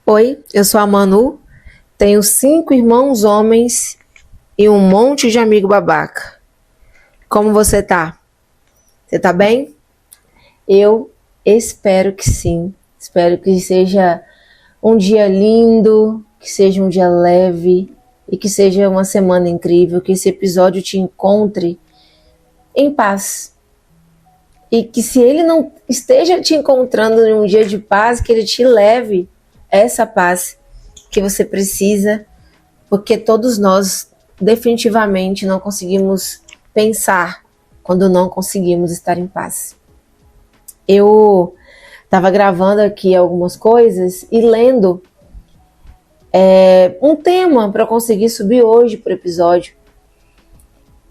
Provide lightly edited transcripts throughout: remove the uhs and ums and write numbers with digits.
Oi, eu sou a Manu, tenho 5 irmãos homens e um monte de amigo babaca. Como você tá? Você tá bem? Eu espero que sim. Espero que seja um dia lindo, que seja um dia leve e que seja uma semana incrível, que esse episódio te encontre em paz. E que se ele não esteja te encontrando em um dia de paz, que ele te leve essa paz que você precisa, porque todos nós definitivamente não conseguimos pensar quando não conseguimos estar em paz. Eu estava gravando aqui algumas coisas e lendo um tema para eu conseguir subir hoje para o episódio.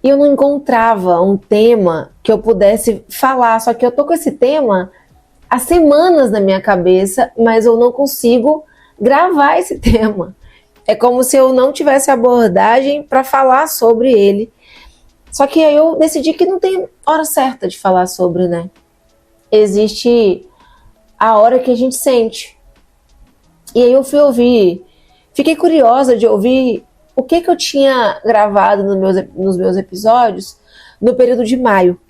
E eu não encontrava um tema que eu pudesse falar, só que eu tô com esse tema há semanas na minha cabeça, mas eu não consigo gravar esse tema. É como se eu não tivesse abordagem para falar sobre ele. Só que aí eu decidi que não tem hora certa de falar sobre, né? Existe a hora que a gente sente. E aí eu fui ouvir, fiquei curiosa de ouvir o que eu tinha gravado nos meus episódios no período de maio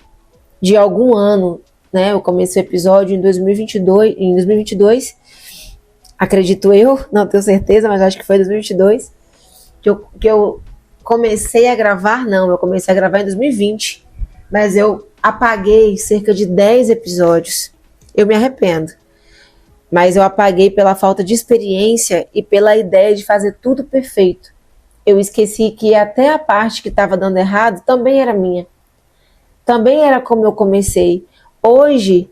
de algum ano, né? Eu comecei o episódio em 2022, acredito eu, não tenho certeza, mas acho que foi 2022, que eu comecei a gravar, eu comecei a gravar em 2020, mas eu apaguei cerca de 10 episódios. Eu me arrependo, mas eu apaguei pela falta de experiência e pela ideia de fazer tudo perfeito. Eu esqueci que até a parte que estava dando errado também era minha. Também era como eu comecei. Hoje,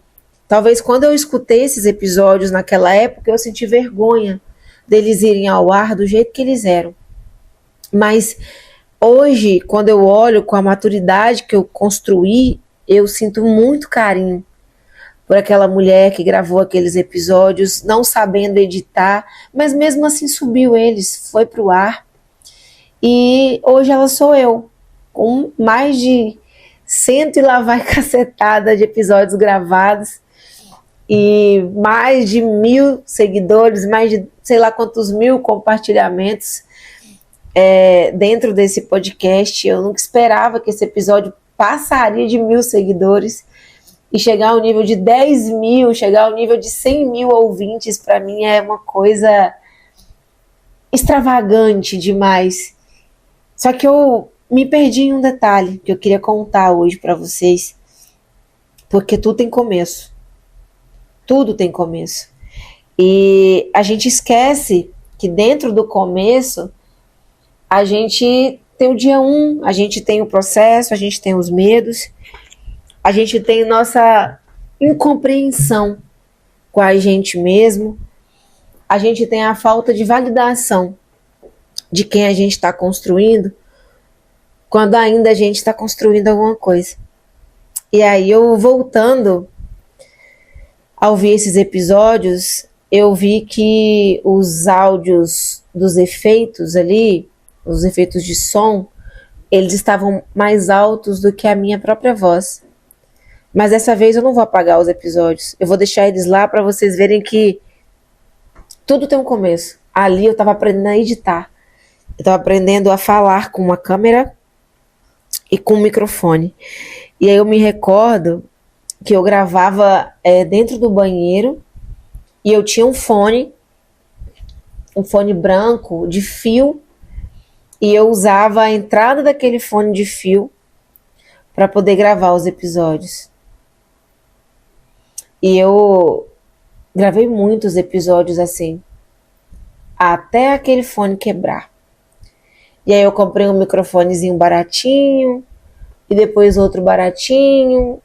talvez quando eu escutei esses episódios naquela época, eu senti vergonha deles irem ao ar do jeito que eles eram. Mas hoje, quando eu olho com a maturidade que eu construí, eu sinto muito carinho por aquela mulher que gravou aqueles episódios, não sabendo editar, mas mesmo assim subiu eles, foi pro ar. E hoje ela sou eu, com mais de 100 e lá vai cacetada de episódios gravados e mais de 1.000 seguidores, mais de sei lá quantos mil compartilhamentos dentro desse podcast. Eu nunca esperava que esse episódio passaria de 1.000 seguidores e chegar ao nível de 10 mil, chegar ao nível de 100 mil ouvintes, para mim é uma coisa extravagante demais. Só que eu me perdi em um detalhe que eu queria contar hoje para vocês, porque tudo tem começo. Tudo tem começo. E a gente esquece que dentro do começo a gente tem o dia 1, a gente tem o processo, a gente tem os medos, a gente tem nossa incompreensão com a gente mesmo, a gente tem a falta de validação de quem a gente está construindo, quando ainda a gente está construindo alguma coisa. E aí eu, voltando a ouvir esses episódios, eu vi que os áudios dos efeitos ali, os efeitos de som, eles estavam mais altos do que a minha própria voz. Mas dessa vez eu não vou apagar os episódios, eu vou deixar eles lá para vocês verem que tudo tem um começo. Ali eu estava aprendendo a editar, eu estava aprendendo a falar com uma câmera e com um microfone. E aí eu me recordo que eu gravava dentro do banheiro e eu tinha um fone branco de fio, e eu usava a entrada daquele fone de fio para poder gravar os episódios. E eu gravei muitos episódios assim, até aquele fone quebrar. E aí eu comprei um microfonezinho baratinho, e depois outro baratinho,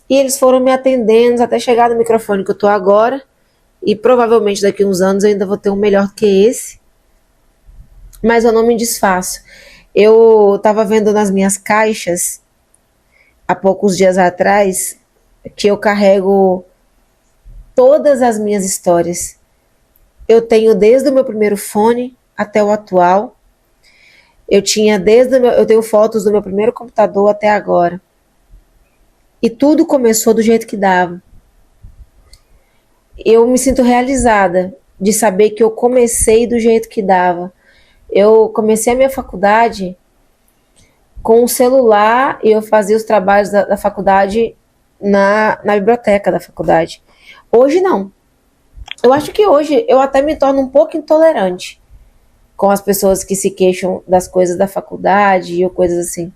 e eles foram me atendendo até chegar no microfone que eu tô agora, e provavelmente daqui a uns anos eu ainda vou ter um melhor que esse, mas eu não me desfaço. Eu tava vendo nas minhas caixas, há poucos dias atrás, que eu carrego todas as minhas histórias. Eu tenho desde o meu primeiro fone até o atual. Eu tenho fotos do meu primeiro computador até agora. E tudo começou do jeito que dava. Eu me sinto realizada de saber que eu comecei do jeito que dava. Eu comecei a minha faculdade com um celular e eu fazia os trabalhos da faculdade na biblioteca da faculdade. Hoje não. Eu acho que hoje eu até me torno um pouco intolerante com as pessoas que se queixam das coisas da faculdade ou coisas assim.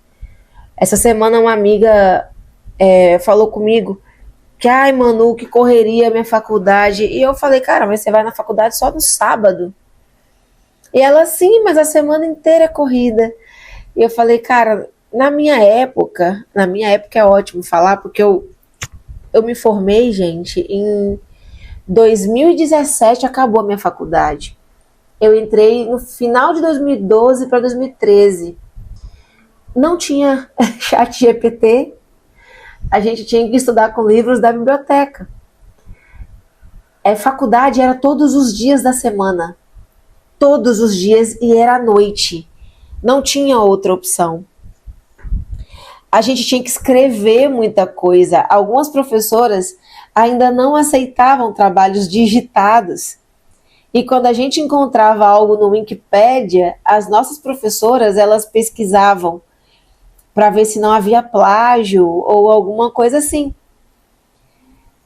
Essa semana uma amiga falou comigo que, ai, Manu, que correria a minha faculdade. E eu falei, cara, mas você vai na faculdade só no sábado? E ela, sim, mas a semana inteira é corrida. E eu falei, cara, na minha época é ótimo falar, porque eu me formei, gente, em 2017 acabou a minha faculdade. Eu entrei no final de 2012 para 2013. Não tinha chat GPT, a gente tinha que estudar com livros da biblioteca. Faculdade era todos os dias da semana. Todos os dias, e era à noite. Não tinha outra opção. A gente tinha que escrever muita coisa. Algumas professoras ainda não aceitavam trabalhos digitados. E quando a gente encontrava algo no Wikipédia, as nossas professoras, elas pesquisavam para ver se não havia plágio ou alguma coisa assim.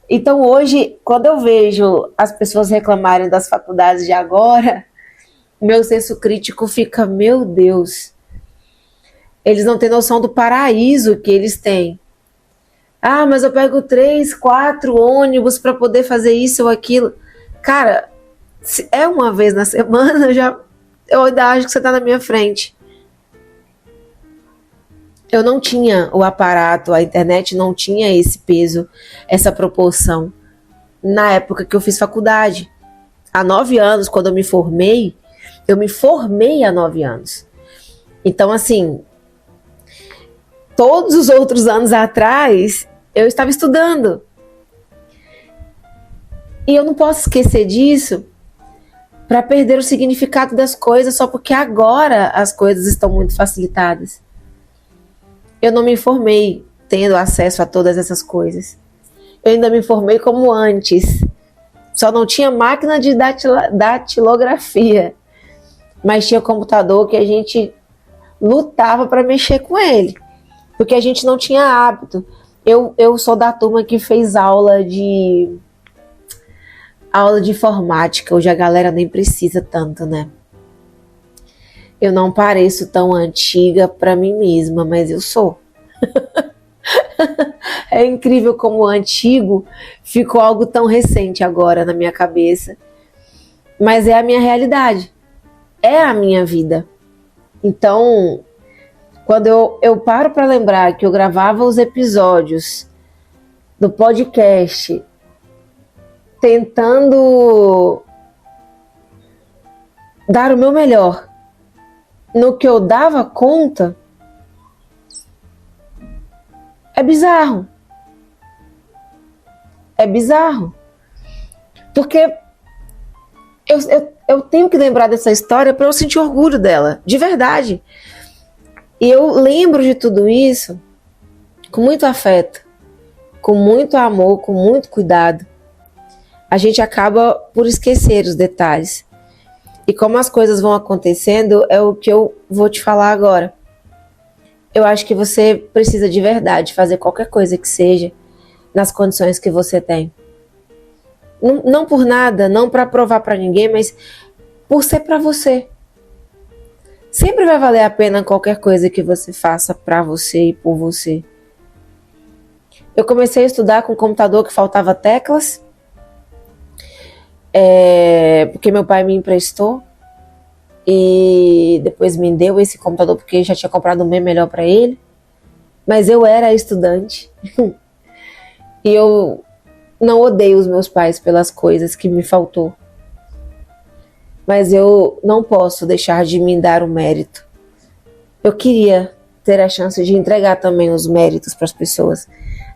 Então hoje, quando eu vejo as pessoas reclamarem das faculdades de agora, meu senso crítico fica, meu Deus, eles não têm noção do paraíso que eles têm. Ah, mas eu pego 3, 4 ônibus para poder fazer isso ou aquilo. Cara, se é uma vez na semana, eu ainda acho que você está na minha frente. Eu não tinha o aparato, a internet não tinha esse peso, essa proporção. Na época que eu fiz faculdade. Há 9 anos, quando eu me formei há 9 anos. Então, assim, todos os outros anos atrás, eu estava estudando. E eu não posso esquecer disso para perder o significado das coisas só porque agora as coisas estão muito facilitadas. Eu não me formei tendo acesso a todas essas coisas. Eu ainda me formei como antes. Só não tinha máquina de datilografia. Mas tinha computador que a gente lutava para mexer com ele. Porque a gente não tinha hábito. Eu sou da turma que fez aula de informática. Hoje a galera nem precisa tanto, né? Eu não pareço tão antiga para mim mesma, mas eu sou. É incrível como o antigo ficou algo tão recente agora na minha cabeça. Mas é a minha realidade. É a minha vida. Então, quando eu paro para lembrar que eu gravava os episódios do podcast tentando dar o meu melhor no que eu dava conta, é bizarro. É bizarro. Porque eu tenho que lembrar dessa história para eu sentir orgulho dela, de verdade. E eu lembro de tudo isso com muito afeto, com muito amor, com muito cuidado. A gente acaba por esquecer os detalhes. E como as coisas vão acontecendo, é o que eu vou te falar agora. Eu acho que você precisa de verdade fazer qualquer coisa que seja nas condições que você tem. Não por nada, não para provar para ninguém, mas por ser para você. Sempre vai valer a pena qualquer coisa que você faça para você e por você. Eu comecei a estudar com um computador que faltava teclas, porque meu pai me emprestou e depois me deu esse computador porque já tinha comprado um bem melhor para ele. Mas eu era estudante e eu não odeio os meus pais pelas coisas que me faltou. Mas eu não posso deixar de me dar o mérito. Eu queria ter a chance de entregar também os méritos para as pessoas,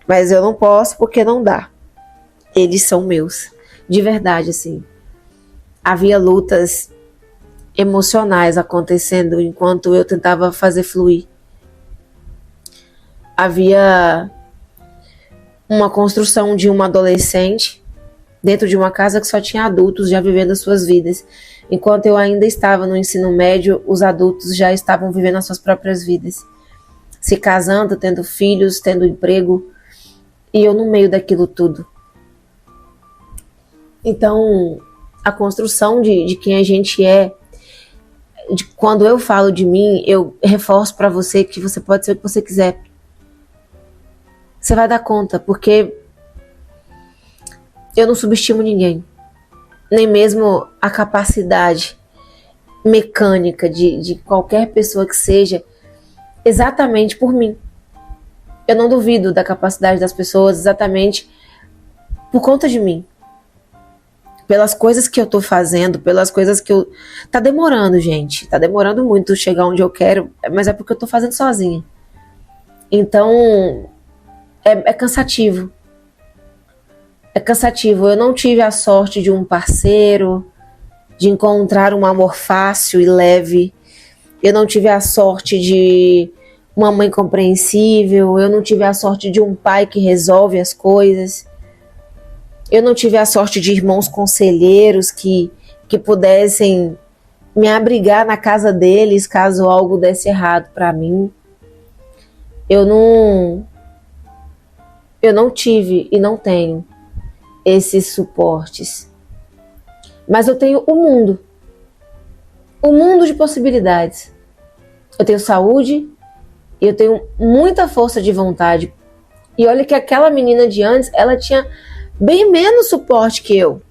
mas eu não posso porque não dá. Eles são meus, de verdade, assim. Havia lutas emocionais acontecendo enquanto eu tentava fazer fluir. Havia uma construção de uma adolescente dentro de uma casa que só tinha adultos já vivendo as suas vidas. Enquanto eu ainda estava no ensino médio, os adultos já estavam vivendo as suas próprias vidas, se casando, tendo filhos, tendo emprego, e eu no meio daquilo tudo. Então, a construção de quem a gente é, quando eu falo de mim, eu reforço para você que você pode ser o que você quiser. Você vai dar conta, porque eu não subestimo ninguém, nem mesmo a capacidade mecânica de qualquer pessoa que seja, exatamente por mim. Eu não duvido da capacidade das pessoas exatamente por conta de mim. Pelas coisas que eu tô fazendo, pelas coisas que eu... Tá demorando, gente. Tá demorando muito chegar onde eu quero, mas é porque eu tô fazendo sozinha. Então, é cansativo. É cansativo. Eu não tive a sorte de um parceiro, de encontrar um amor fácil e leve. Eu não tive a sorte de uma mãe compreensível. Eu não tive a sorte de um pai que resolve as coisas. Eu não tive a sorte de irmãos conselheiros que pudessem me abrigar na casa deles caso algo desse errado para mim. Eu não tive e não tenho esses suportes. Mas eu tenho o mundo. O mundo de possibilidades. Eu tenho saúde e eu tenho muita força de vontade. E olha que aquela menina de antes, ela tinha bem menos suporte que eu.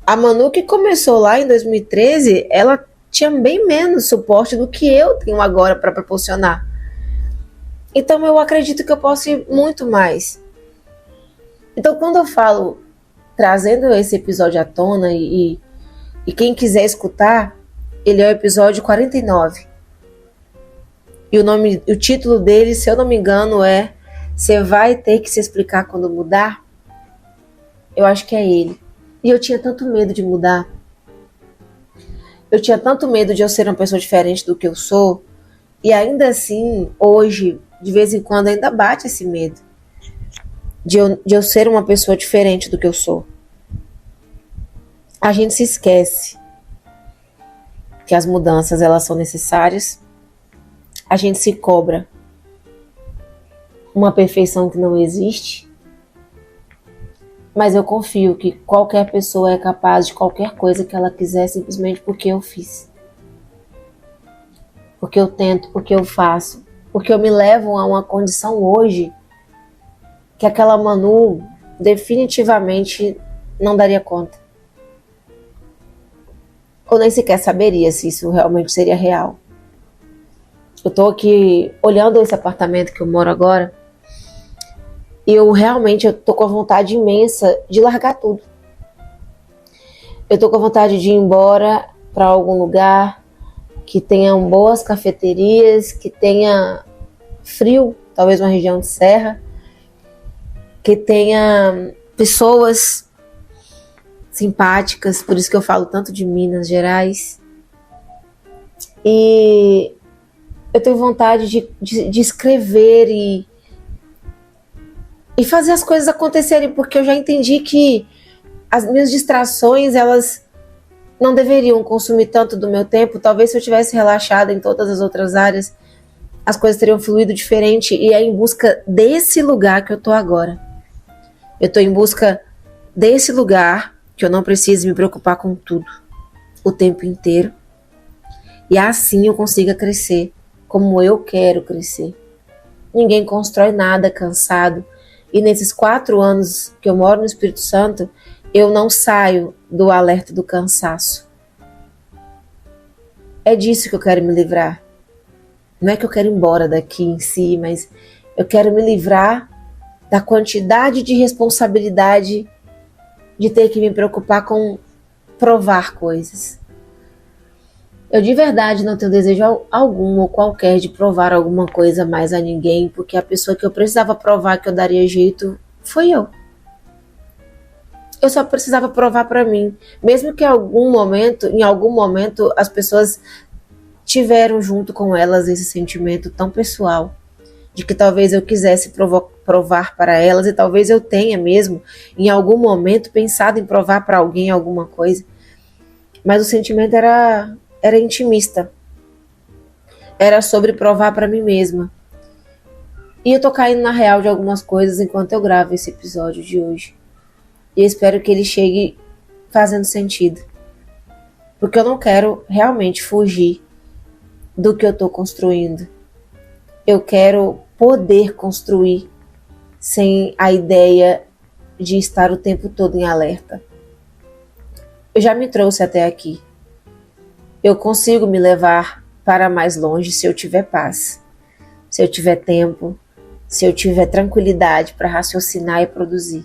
A Manu, que começou lá em 2013, ela tinha bem menos suporte do que eu tenho agora para proporcionar. Então eu acredito que eu posso ir muito mais. Então quando eu falo, trazendo esse episódio à tona, e quem quiser escutar, ele é o episódio 49. E o título dele, se eu não me engano, é "Você vai ter que se explicar quando mudar?" Eu acho que é ele. E eu tinha tanto medo de mudar. Eu tinha tanto medo de eu ser uma pessoa diferente do que eu sou. E ainda assim, hoje, de vez em quando, ainda bate esse medo. De eu ser uma pessoa diferente do que eu sou. A gente se esquece que as mudanças, elas são necessárias. A gente se cobra uma perfeição que não existe. Mas eu confio que qualquer pessoa é capaz de qualquer coisa que ela quiser simplesmente porque eu fiz. Porque eu tento, porque eu faço. Porque eu me levo a uma condição hoje que aquela Manu definitivamente não daria conta. Ou nem sequer saberia se isso realmente seria real. Eu tô aqui olhando esse apartamento que eu moro agora. E eu tô com a vontade imensa de largar tudo. Eu tô com a vontade de ir embora para algum lugar que tenha boas cafeterias, que tenha frio, talvez uma região de serra, que tenha pessoas simpáticas, por isso que eu falo tanto de Minas Gerais. E eu tenho vontade de escrever e fazer as coisas acontecerem, porque eu já entendi que as minhas distrações, elas não deveriam consumir tanto do meu tempo. Talvez se eu tivesse relaxado em todas as outras áreas, as coisas teriam fluído diferente, e é em busca desse lugar que eu tô agora. Eu tô em busca desse lugar que eu não preciso me preocupar com tudo o tempo inteiro, e assim eu consiga crescer como eu quero crescer. Ninguém constrói nada cansado. E nesses 4 anos que eu moro no Espírito Santo, eu não saio do alerta do cansaço. É disso que eu quero me livrar. Não é que eu quero ir embora daqui em si, mas eu quero me livrar da quantidade de responsabilidade de ter que me preocupar com provar coisas. Eu de verdade não tenho desejo algum ou qualquer de provar alguma coisa mais a ninguém, porque a pessoa que eu precisava provar que eu daria jeito foi eu. Eu só precisava provar para mim, mesmo que em algum momento as pessoas tiveram junto com elas esse sentimento tão pessoal de que talvez eu quisesse provar para elas, e talvez eu tenha mesmo, em algum momento, pensado em provar para alguém alguma coisa. Mas o sentimento era intimista. Era sobre provar para mim mesma. E eu tô caindo na real de algumas coisas enquanto eu gravo esse episódio de hoje. E eu espero que ele chegue fazendo sentido. Porque eu não quero realmente fugir do que eu tô construindo. Eu quero poder construir sem a ideia de estar o tempo todo em alerta. Eu já me trouxe até aqui. Eu consigo me levar para mais longe se eu tiver paz, se eu tiver tempo, se eu tiver tranquilidade para raciocinar e produzir.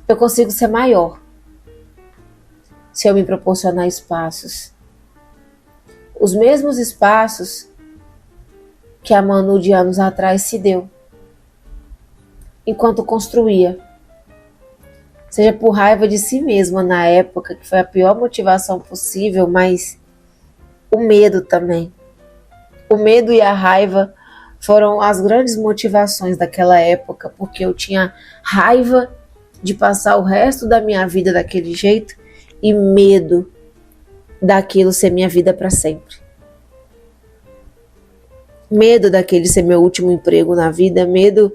Eu consigo ser maior se eu me proporcionar espaços. Os mesmos espaços que a Manu de anos atrás se deu, enquanto construía. Seja por raiva de si mesma na época, que foi a pior motivação possível, mas o medo também. O medo e a raiva foram as grandes motivações daquela época, porque eu tinha raiva de passar o resto da minha vida daquele jeito e medo daquilo ser minha vida para sempre. Medo daquele ser meu último emprego na vida, medo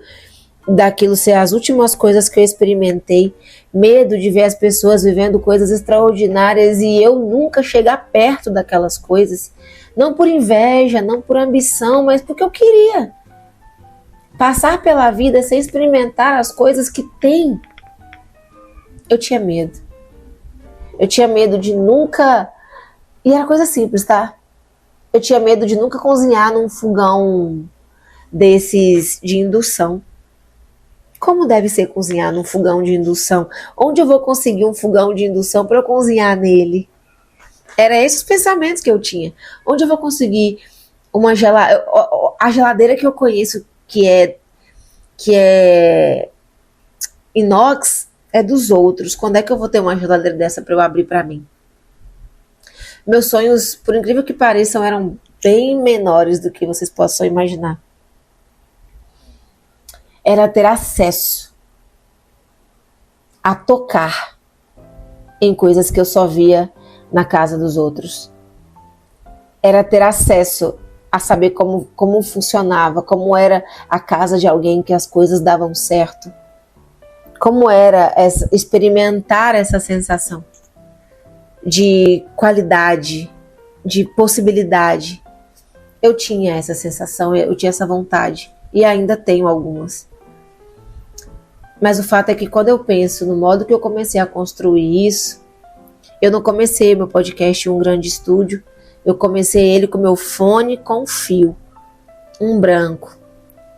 daquilo ser as últimas coisas que eu experimentei, medo de ver as pessoas vivendo coisas extraordinárias e eu nunca chegar perto daquelas coisas, não por inveja, não por ambição, mas porque eu queria passar pela vida sem experimentar as coisas que tem. Eu tinha medo. Eu tinha medo de nunca... E era coisa simples, tá? Eu tinha medo de nunca cozinhar num fogão desses de indução. Como deve ser cozinhar num fogão de indução? Onde eu vou conseguir um fogão de indução para eu cozinhar nele? Era esses pensamentos que eu tinha. Onde eu vou conseguir uma geladeira? A geladeira que eu conheço, que é inox, é dos outros. Quando é que eu vou ter uma geladeira dessa para eu abrir para mim? Meus sonhos, por incrível que pareçam, eram bem menores do que vocês possam imaginar. Era ter acesso a tocar em coisas que eu só via na casa dos outros. Era ter acesso a saber como funcionava, como era a casa de alguém que as coisas davam certo. Como era experimentar essa sensação de qualidade, de possibilidade. Eu tinha essa sensação, eu tinha essa vontade e ainda tenho algumas. Mas o fato é que quando eu penso no modo que eu comecei a construir isso, eu não comecei meu podcast em um grande estúdio, eu comecei ele com meu fone com fio, um branco,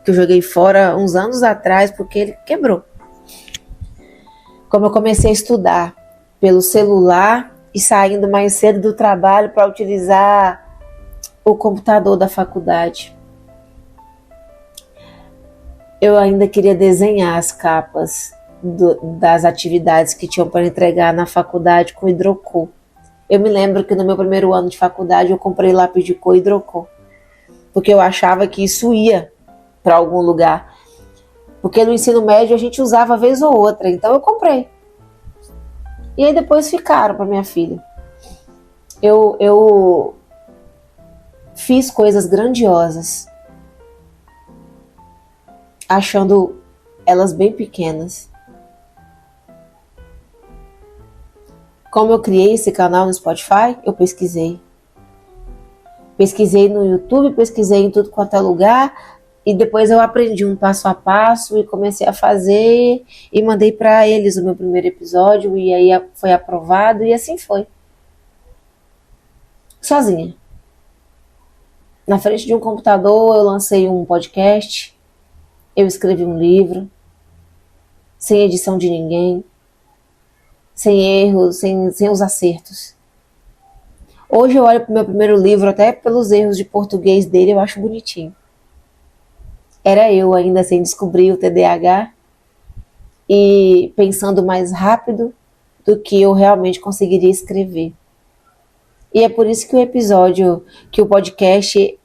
que eu joguei fora uns anos atrás porque ele quebrou. Como eu comecei a estudar pelo celular e saindo mais cedo do trabalho para utilizar o computador da faculdade. Eu ainda queria desenhar as capas das atividades que tinham para entregar na faculdade com hidrocor. Eu me lembro que no meu primeiro ano de faculdade eu comprei lápis de cor hidrocor, porque eu achava que isso ia para algum lugar. Porque no ensino médio a gente usava vez ou outra, então eu comprei. E aí depois ficaram para minha filha. Eu fiz coisas grandiosas, achando elas bem pequenas. Como eu criei esse canal no Spotify, eu pesquisei. Pesquisei no YouTube, pesquisei em tudo quanto é lugar, e depois eu aprendi um passo a passo e comecei a fazer e mandei para eles o meu primeiro episódio e aí foi aprovado e assim foi. Sozinha. Na frente de um computador eu lancei um podcast, eu escrevi um livro, sem edição de ninguém, sem erros, sem os acertos. Hoje eu olho para o meu primeiro livro, até pelos erros de português dele, eu acho bonitinho. Era eu ainda sem descobrir o TDAH e pensando mais rápido do que eu realmente conseguiria escrever. E é por isso que o podcast,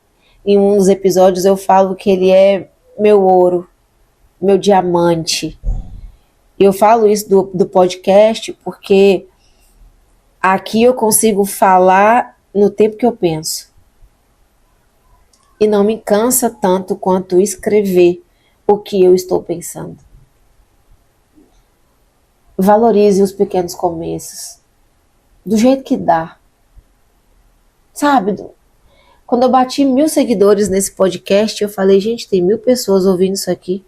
em um dos episódios eu falo que ele é meu ouro. meu diamante. E eu falo isso do podcast porque aqui eu consigo falar no tempo que eu penso. E não me cansa tanto quanto escrever o que eu estou pensando. Valorize os pequenos começos. Do jeito que dá. Sabe? Quando eu bati 1.000 seguidores nesse podcast, eu falei, gente, tem 1.000 pessoas ouvindo isso aqui.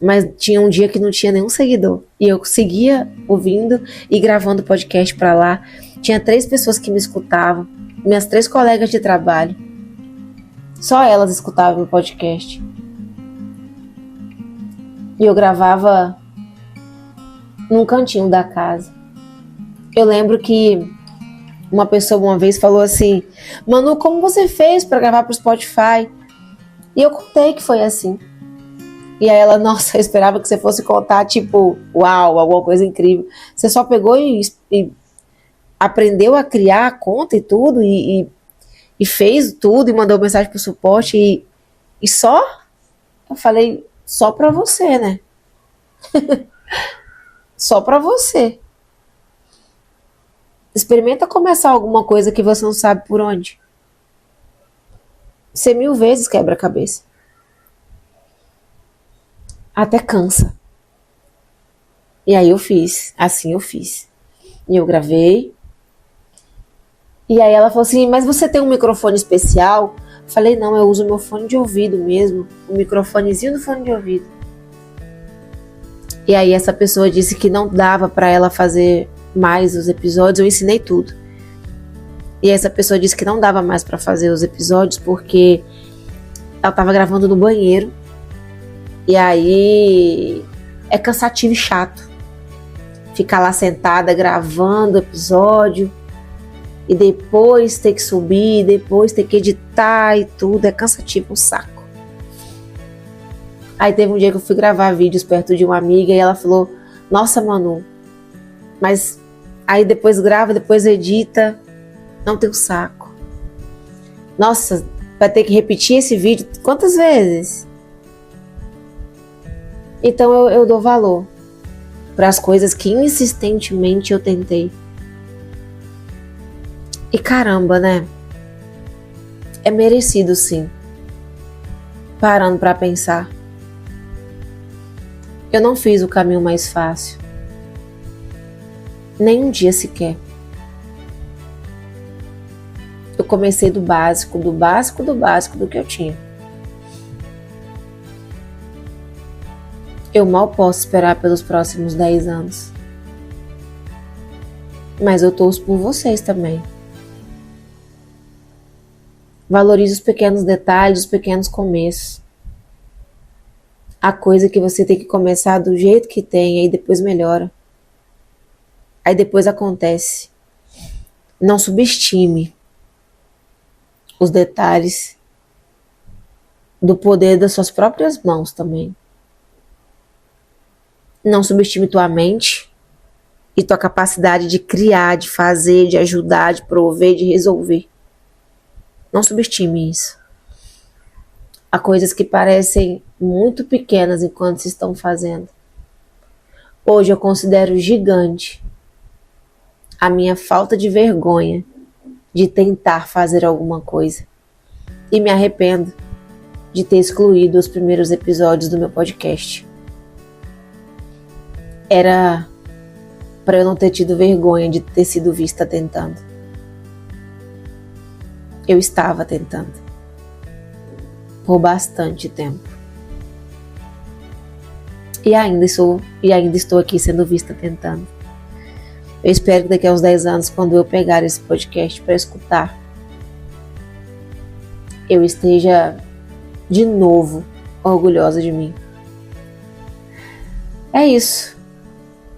Mas tinha um dia que não tinha nenhum seguidor. E eu seguia ouvindo e gravando podcast pra lá. Tinha 3 pessoas que me escutavam. Minhas 3 colegas de trabalho. Só elas escutavam o podcast. E eu gravava num cantinho da casa. Eu lembro que uma pessoa uma vez falou assim, Manu, como você fez para gravar pro Spotify? E eu contei que foi assim. E aí ela, nossa, eu esperava que você fosse contar tipo, uau, alguma coisa incrível. Você só pegou e aprendeu a criar a conta e tudo, e fez tudo, e mandou mensagem pro suporte, e só? Eu falei, só pra você, né? Só pra você. Experimenta começar alguma coisa que você não sabe por onde. Você 1000 vezes quebra a cabeça. Até cansa. E aí eu fiz. Assim eu fiz. E eu gravei. E aí ela falou assim, mas você tem um microfone especial? Falei, não, eu uso meu fone de ouvido mesmo. O microfonezinho do fone de ouvido. E aí essa pessoa disse que não dava pra ela fazer mais os episódios. Eu ensinei tudo. E essa pessoa disse que não dava mais pra fazer os episódios porque ela tava gravando no banheiro. E aí é cansativo e chato. Ficar lá sentada gravando o episódio. E depois ter que subir, depois ter que editar e tudo. É cansativo, um saco. Aí teve um dia que eu fui gravar vídeos perto de uma amiga e ela falou, nossa, Manu, mas aí depois grava, depois edita, não tem um saco. Nossa, vai ter que repetir esse vídeo quantas vezes? Então eu dou valor para as coisas que insistentemente eu tentei. E caramba, né? É merecido sim. Parando para pensar. Eu não fiz o caminho mais fácil. Nem um dia sequer. Eu comecei do básico, do básico, do básico do que eu tinha. Eu mal posso esperar pelos próximos 10 anos. Mas eu torço por vocês também. Valorize os pequenos detalhes, os pequenos começos. A coisa que você tem que começar do jeito que tem, aí depois melhora. Aí depois acontece. Não subestime os detalhes do poder das suas próprias mãos também. Não subestime tua mente e tua capacidade de criar, de fazer, de ajudar, de prover, de resolver. Não subestime isso. Há coisas que parecem muito pequenas enquanto se estão fazendo. Hoje eu considero gigante a minha falta de vergonha de tentar fazer alguma coisa. E me arrependo de ter excluído os primeiros episódios do meu podcast. Era para eu não ter tido vergonha de ter sido vista tentando. Eu estava tentando. Por bastante tempo. E ainda estou aqui sendo vista tentando. Eu espero que daqui a uns 10 anos, quando eu pegar esse podcast para escutar, eu esteja de novo orgulhosa de mim. É isso.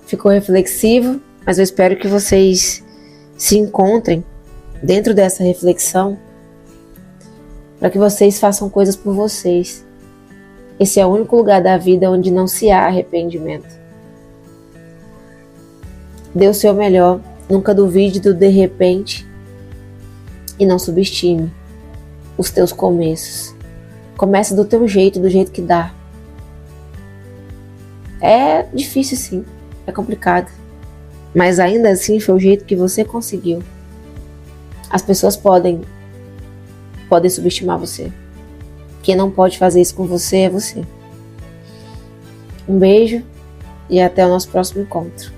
Ficou reflexivo, mas eu espero que vocês se encontrem dentro dessa reflexão para que vocês façam coisas por vocês. Esse é o único lugar da vida onde não se há arrependimento. Dê o seu melhor, nunca duvide do de repente e não subestime os teus começos. Comece do teu jeito, do jeito que dá. É difícil sim, é complicado. Mas ainda assim foi o jeito que você conseguiu. As pessoas podem subestimar você. Quem não pode fazer isso com você é você. Um beijo e até o nosso próximo encontro.